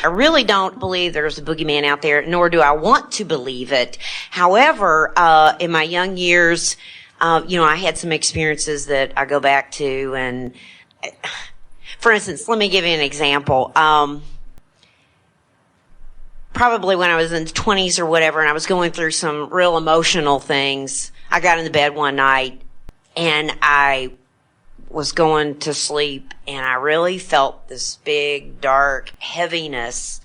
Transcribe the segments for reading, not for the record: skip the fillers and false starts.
I really don't believe there's a boogeyman out there, nor do I want to believe it. However, in my young years, I had some experiences that I go back to, and for instance, let me give you an example. Probably when I was in the 20s or whatever, and I was going through some real emotional things, I got into bed one night, and I was going to sleep, and I really felt this big, dark heaviness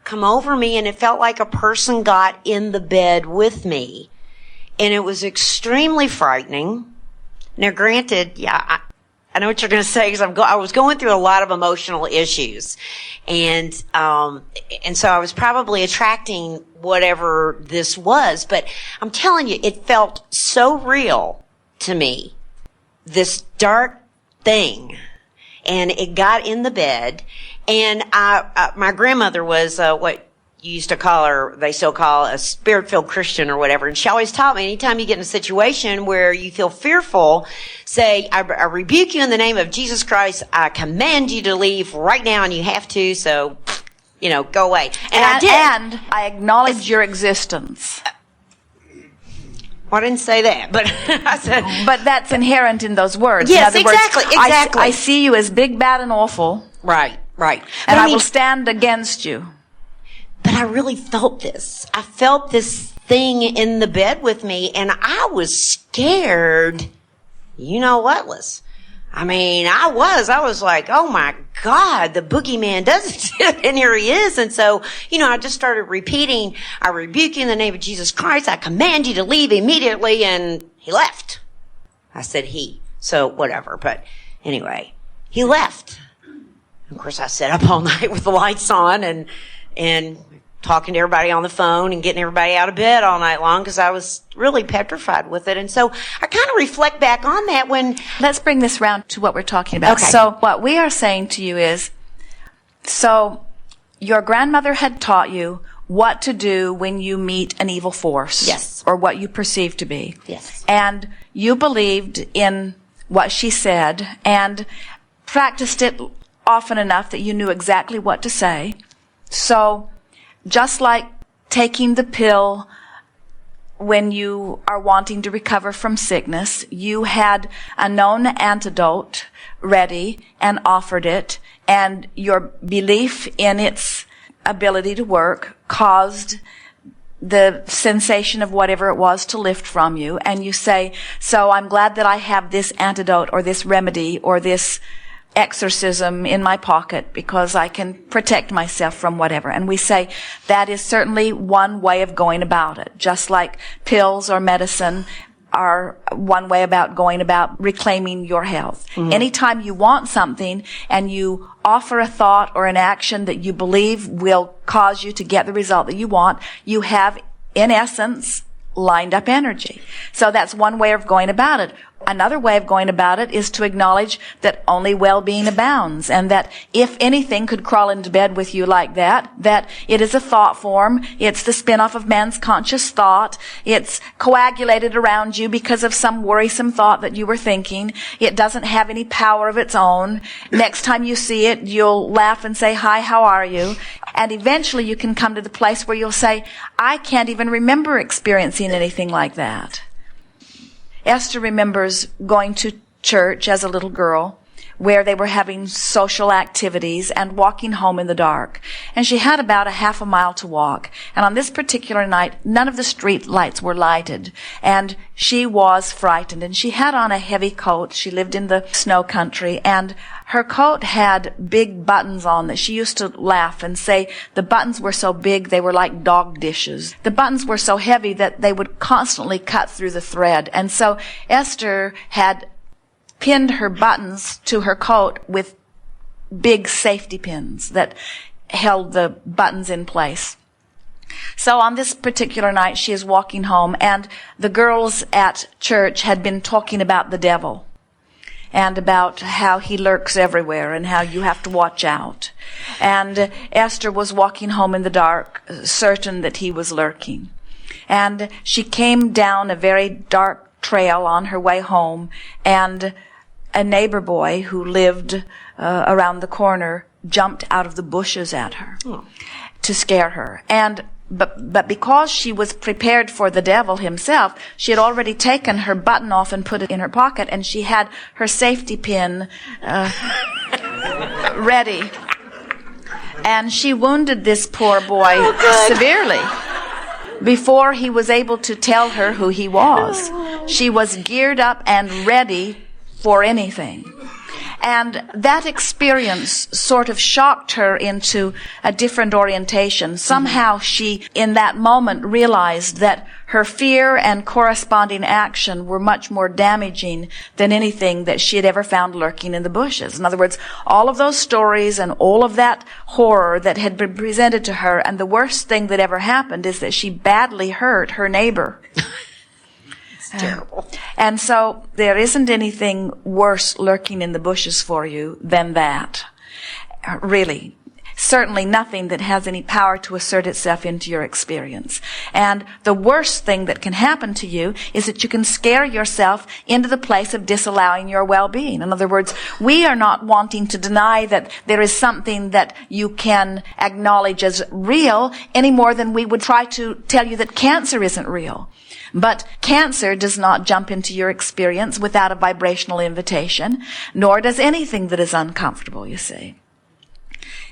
come over me, and it felt like a person got in the bed with me. And it was extremely frightening. Now, granted, I know what you're going to say, because I was going through a lot of emotional issues, and so I was probably attracting whatever this was. But I'm telling you, it felt so real to me, this dark thing, and it got in the bed. And my grandmother was what you used to call her, they still call a spirit-filled Christian or whatever. And she always taught me, anytime you get in a situation where you feel fearful, say, I rebuke you in the name of Jesus Christ. I command you to leave right now, and you have to, so, go away. And I did. And I acknowledge your existence. Well, I didn't say that, but I said... But that's inherent in those words. Yes, in other exactly. Words, I see you as big, bad, and awful. Right. And I will stand against you. But I really felt this. I felt this thing in the bed with me, and I was scared. You know what, Liz? I was like, oh my God, the boogeyman does exist, and here he is. And so, I just started repeating, I rebuke you in the name of Jesus Christ. I command you to leave immediately. And he left. I said he, so whatever. But anyway, he left. Of course, I sat up all night with the lights on and talking to everybody on the phone and getting everybody out of bed all night long, because I was really petrified with it. And so I kind of reflect back on that when... Let's bring this round to what we're talking about. Okay. So what we are saying to you is, so your grandmother had taught you what to do when you meet an evil force. Yes. Or what you perceive to be. Yes. And you believed in what she said and practiced it often enough that you knew exactly what to say. So just like taking the pill when you are wanting to recover from sickness, you had a known antidote ready and offered it, and your belief in its ability to work caused the sensation of whatever it was to lift from you. And you say, so I'm glad that I have this antidote or this remedy or this exorcism in my pocket because I can protect myself from whatever. And we say that is certainly one way of going about it, just like pills or medicine are one way about going about reclaiming your health. Mm-hmm. Anytime you want something and you offer a thought or an action that you believe will cause you to get the result that you want, you have, in essence, lined up energy. So that's one way of going about it. Another way of going about it is to acknowledge that only well-being abounds, and that if anything could crawl into bed with you like that, that it is a thought form, it's the spin-off of man's conscious thought, it's coagulated around you because of some worrisome thought that you were thinking, it doesn't have any power of its own. Next time you see it, you'll laugh and say, hi, how are you? And eventually you can come to the place where you'll say, I can't even remember experiencing anything like that. Esther remembers going to church as a little girl where they were having social activities and walking home in the dark. And she had about a half a mile to walk. And on this particular night, none of the street lights were lighted. And she was frightened. And she had on a heavy coat. She lived in the snow country. And her coat had big buttons on that she used to laugh and say the buttons were so big they were like dog dishes. The buttons were so heavy that they would constantly cut through the thread. And so Esther had pinned her buttons to her coat with big safety pins that held the buttons in place. So on this particular night, she is walking home, and the girls at church had been talking about the devil and about how he lurks everywhere and how you have to watch out. And Esther was walking home in the dark, certain that he was lurking. And she came down a very dark trail on her way home, and a neighbor boy who lived around the corner jumped out of the bushes at her to scare her. But because she was prepared for the devil himself, she had already taken her button off and put it in her pocket, and she had her safety pin ready. And she wounded this poor boy severely before he was able to tell her who he was. She was geared up and ready for anything. And that experience sort of shocked her into a different orientation. Somehow she, in that moment, realized that her fear and corresponding action were much more damaging than anything that she had ever found lurking in the bushes. In other words, all of those stories and all of that horror that had been presented to her, and the worst thing that ever happened is that she badly hurt her neighbor. It's terrible. And so there isn't anything worse lurking in the bushes for you than that. Really. Certainly nothing that has any power to assert itself into your experience. And the worst thing that can happen to you is that you can scare yourself into the place of disallowing your well-being. In other words, we are not wanting to deny that there is something that you can acknowledge as real any more than we would try to tell you that cancer isn't real. But cancer does not jump into your experience without a vibrational invitation, nor does anything that is uncomfortable, you see.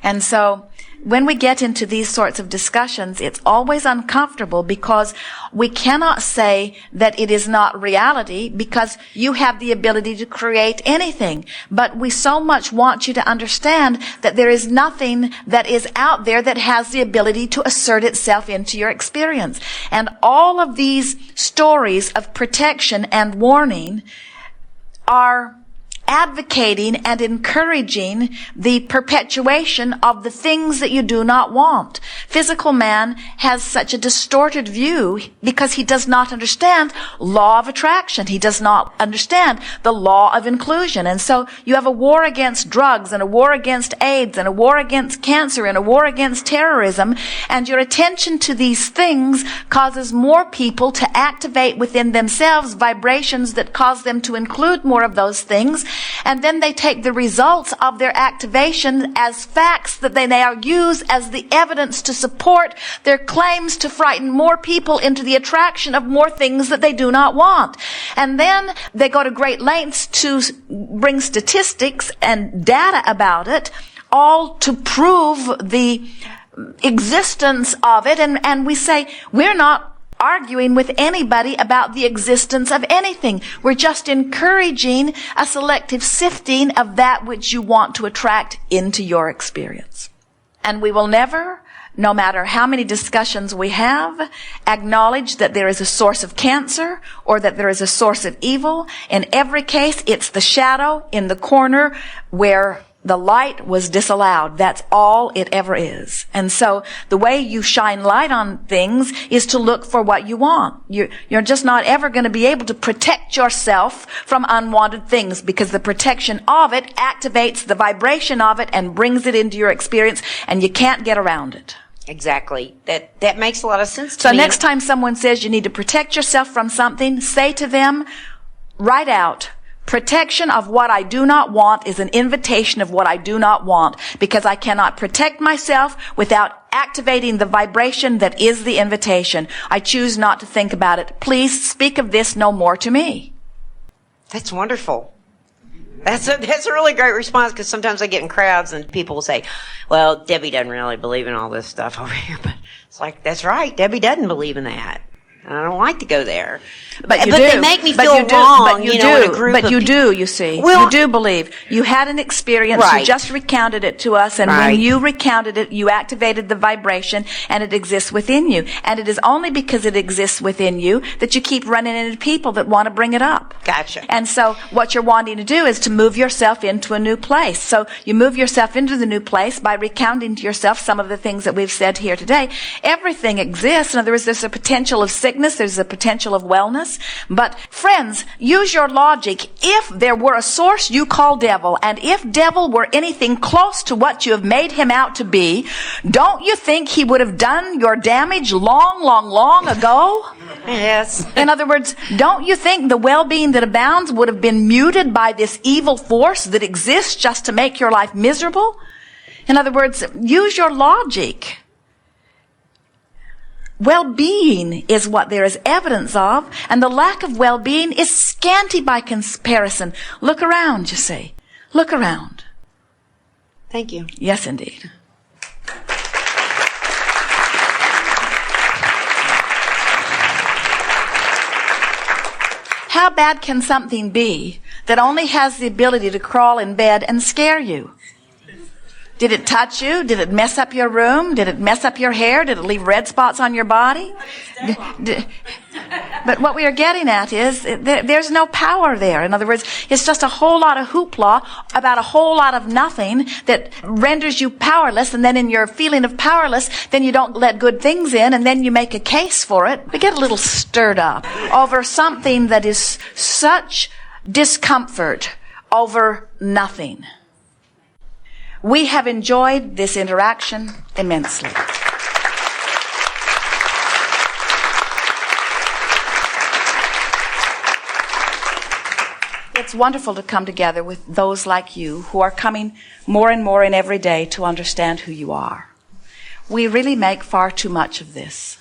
And so when we get into these sorts of discussions, it's always uncomfortable because we cannot say that it is not reality because you have the ability to create anything. But we so much want you to understand that there is nothing that is out there that has the ability to assert itself into your experience. And all of these stories of protection and warning are advocating and encouraging the perpetuation of the things that you do not want. Physical man has such a distorted view because he does not understand law of attraction. He does not understand the law of inclusion. And so you have a war against drugs and a war against AIDS and a war against cancer and a war against terrorism. And your attention to these things causes more people to activate within themselves vibrations that cause them to include more of those things. And then they take the results of their activation as facts that they now use as the evidence to support their claims to frighten more people into the attraction of more things that they do not want. And then they go to great lengths to bring statistics and data about it, all to prove the existence of it. And we say, we're not arguing with anybody about the existence of anything. We're just encouraging a selective sifting of that which you want to attract into your experience. And we will never, no matter how many discussions we have, acknowledge that there is a source of cancer or that there is a source of evil. In every case, it's the shadow in the corner where the light was disallowed. That's all it ever is. And so the way you shine light on things is to look for what you want. You're just not ever going to be able to protect yourself from unwanted things because the protection of it activates the vibration of it and brings it into your experience, and you can't get around it. Exactly. That makes a lot of sense to me. So next time someone says you need to protect yourself from something, say to them, write out, protection of what I do not want is an invitation of what I do not want, because I cannot protect myself without activating the vibration that is the invitation. I choose not to think about it. Please speak of this no more to me. That's wonderful. That's a really great response, because sometimes I get in crowds and people will say, well, Debbie doesn't really believe in all this stuff over here. But it's like, that's right. Debbie doesn't believe in that. I don't like to go there. But they make me feel wrong, in a group But of you people. do, you see. Well, you do believe. You had an experience. Right. You just recounted it to us. And Right. when you recounted it, you activated the vibration, and it exists within you. And it is only because it exists within you that you keep running into people that want to bring it up. Gotcha. And so what you're wanting to do is to move yourself into a new place. So you move yourself into the new place by recounting to yourself some of the things that we've said here today. Everything exists. In other words, there's a potential of sickness. There's a potential of wellness. But friends, use your logic. If there were a source you call devil, and if devil were anything close to what you have made him out to be, don't you think he would have done your damage long, long, long ago? Yes. In other words, don't you think the well-being that abounds would have been muted by this evil force that exists just to make your life miserable? In other words, use your logic. Well-being is what there is evidence of, and the lack of well-being is scanty by comparison. Look around, you see. Look around. Thank you. Yes, indeed. How bad can something be that only has the ability to crawl in bed and scare you? Did it touch you? Did it mess up your room? Did it mess up your hair? Did it leave red spots on your body? But what we are getting at is there's no power there. In other words, it's just a whole lot of hoopla about a whole lot of nothing that renders you powerless, and then in your feeling of powerless, then you don't let good things in, and then you make a case for it. We get a little stirred up over something that is such discomfort over nothing. We have enjoyed this interaction immensely. It's wonderful to come together with those like you who are coming more and more in every day to understand who you are. We really make far too much of this.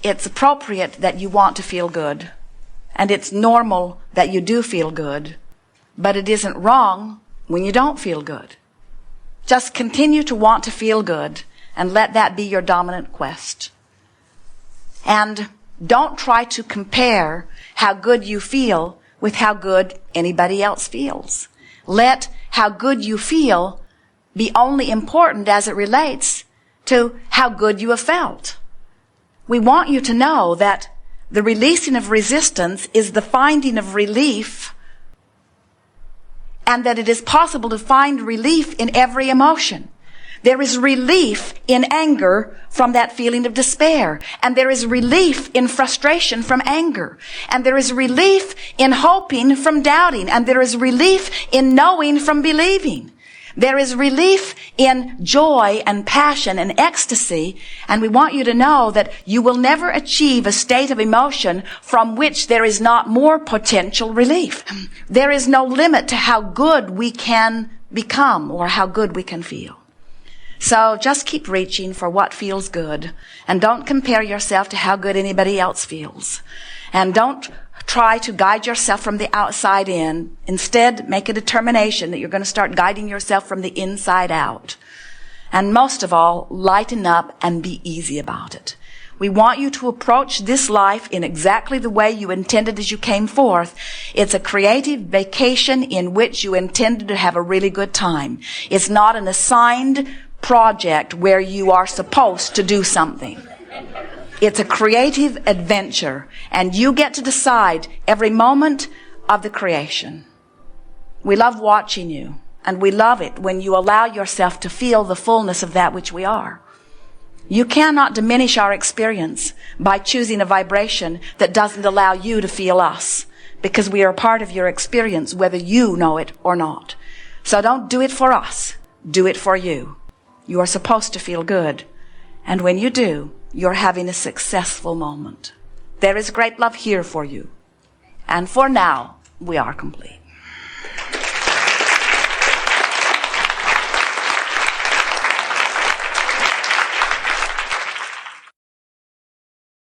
It's appropriate that you want to feel good, and it's normal that you do feel good, but it isn't wrong when you don't feel good. Just continue to want to feel good and let that be your dominant quest. And don't try to compare how good you feel with how good anybody else feels. Let how good you feel be only important as it relates to how good you have felt. We want you to know that the releasing of resistance is the finding of relief, and that it is possible to find relief in every emotion. There is relief in anger from that feeling of despair, and there is relief in frustration from anger, and there is relief in hoping from doubting, and there is relief in knowing from believing. There is relief in joy and passion and ecstasy, and we want you to know that you will never achieve a state of emotion from which there is not more potential relief. There is no limit to how good we can become or how good we can feel. So just keep reaching for what feels good, and don't compare yourself to how good anybody else feels. And don't try to guide yourself from the outside in. Instead, make a determination that you're going to start guiding yourself from the inside out. And most of all, lighten up and be easy about it. We want you to approach this life in exactly the way you intended as you came forth. It's a creative vacation in which you intended to have a really good time. It's not an assigned project where you are supposed to do something. It's a creative adventure, and you get to decide every moment of the creation. We love watching you, and we love it when you allow yourself to feel the fullness of that which we are. You cannot diminish our experience by choosing a vibration that doesn't allow you to feel us, because we are part of your experience whether you know it or not. So don't do it for us. Do it for you. You are supposed to feel good, and when you do, you're having a successful moment. There is great love here for you. And for now, we are complete.